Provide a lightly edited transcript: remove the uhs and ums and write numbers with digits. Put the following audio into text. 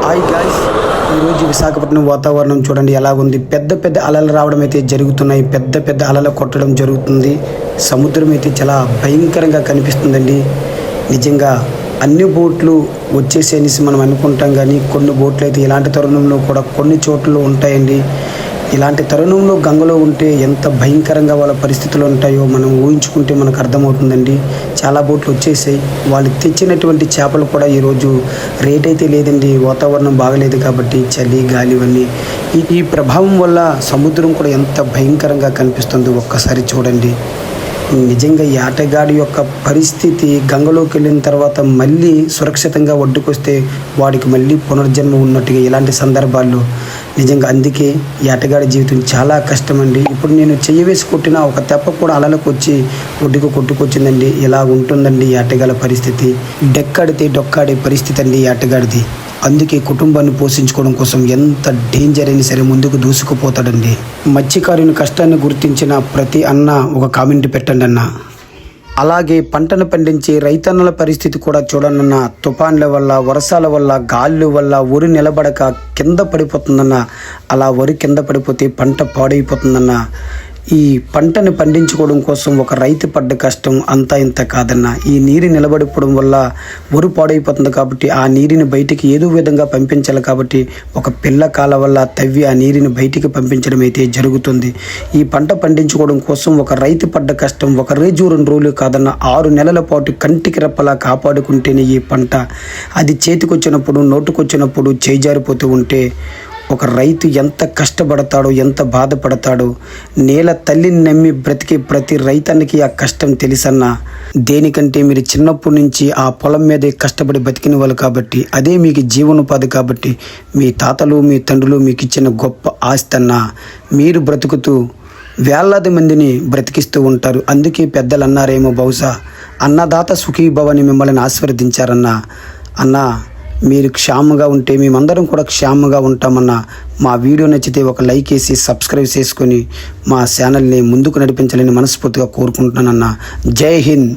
Hi guys, ఈరోజు విశాఖపట్నం వాతావరణం చూడండి ఎలా ఉంది. పెద్ద పెద్ద అలలు రావడం అయితే జరుగుతున్నాయి. పెద్ద పెద్ద అలలు కొట్టడం జరుగుతుంది. సముద్రం అయితే చాలా భయంకరంగా కనిపిస్తుందండి. నిజంగా అన్ని బోట్లు వచ్చేసేసి మనం అనుకుంటాం, కానీ కొన్ని బోట్లు అయితే ఇలాంటి తరుణంలో కూడా కొన్ని చోట్ల ఉంటాయండి. ఇలాంటి తరుణంలో గంగలో ఉంటే ఎంత భయంకరంగా వాళ్ళ పరిస్థితులు ఉంటాయో మనం ఊహించుకుంటే మనకు అర్థమవుతుందండి. చాలా బోట్లు వచ్చేసాయి. వాళ్ళు తెచ్చినటువంటి చేపలు కూడా ఈరోజు రేట్ అయితే లేదండి. వాతావరణం బాగలేదు కాబట్టి చలి గాలి ఇవన్నీ ఈ ప్రభావం వల్ల సముద్రం కూడా ఎంత భయంకరంగా కనిపిస్తుందో ఒక్కసారి చూడండి. నిజంగా ఈ ఆటగాడి యొక్క పరిస్థితి గంగలోకి వెళ్ళిన తర్వాత మళ్ళీ సురక్షితంగా ఒడ్డుకొస్తే వాడికి మళ్ళీ పునర్జన్మ ఉన్నట్టుగా ఇలాంటి సందర్భాల్లో నిజంగా అందుకే ఈ ఆటగాడి జీవితం చాలా కష్టమండి. ఇప్పుడు నేను చెయ్యి వేసి కొట్టిన ఒక తెప్ప కూడా అలలకు వచ్చి ఒడ్డుకు కొట్టుకొచ్చిందండి. ఇలా ఉంటుందండి ఈ ఆటగాళ్ళ పరిస్థితి. డెక్కడితే డొక్కాడే పరిస్థితి అండి ఈ ఆటగాడిది. అందుకే కుటుంబాన్ని పోషించుకోవడం కోసం ఎంత డేంజర్ అయినా సరే ముందుకు దూసుకుపోతాడండి. మత్స్యకారుని కష్టాన్ని గుర్తించిన ప్రతి అన్న ఒక కామెంట్ పెట్టండి అన్న. అలాగే పంటను పండించే రైతన్నల పరిస్థితి కూడా చూడనన్న. తుఫాన్ల వల్ల, వర్షాల వల్ల, గాళ్ళు వల్ల వరి నిలబడక కింద పడిపోతుందన్న. అలా వరి కింద పడిపోతే పంట పాడైపోతుందన్న. ఈ పంటను పండించుకోవడం కోసం ఒక రైతు పడ్డ కష్టం అంతా ఇంత కాదన్న. ఈ నీరు నిలబడిపోవడం వల్ల వరి పాడైపోతుంది కాబట్టి ఆ నీరుని బయటికి ఏదో విధంగా పంపించాలి కాబట్టి ఒక పిల్ల కాల వల్ల తవ్వి ఆ నీరుని బయటికి పంపించడం అయితే జరుగుతుంది. ఈ పంట పండించుకోవడం కోసం ఒక రైతు పడ్డ కష్టం ఒక రోజు 2 రోజులు కాదన్న 6 నెలల పాటు కంటికి రెప్పలా కాపాడుకుంటేనే ఈ పంట అది చేతికొచ్చినప్పుడు నోటుకొచ్చినప్పుడు చేజారిపోతూ ఉంటే ఒక రైతు ఎంత కష్టపడతాడో ఎంత బాధపడతాడో. నేల తల్లిని నమ్మి బ్రతికే ప్రతి రైతన్నకి ఆ కష్టం తెలుసన్నా. దేనికంటే మీరు చిన్నప్పటి నుంచి ఆ పొలం మీదే కష్టపడి బతికిన వాళ్ళు కాబట్టి అదే మీకు జీవనోపాధి కాబట్టి మీ తాతలు మీ తండ్రులు మీకు ఇచ్చిన గొప్ప ఆస్తి అన్నా. మీరు బ్రతుకుతూ వేలాది మందిని బ్రతికిస్తూ ఉంటారు. అందుకే పెద్దలు అన్నారేమో బహుశా అన్నదాత సుఖీభవని మిమ్మల్ని ఆశీర్వదించారన్నా. అన్నా మీరు క్షేమంగా ఉంటే మేమందరం కూడా క్షేమంగా ఉంటామన్నా. మా వీడియో నచ్చితే ఒక లైక్ వేసి సబ్స్క్రైబ్ చేసుకొని మా ఛానల్ని ముందుకు నడిపించాలని మనస్ఫూర్తిగా కోరుకుంటున్నానన్నా. జై హింద్.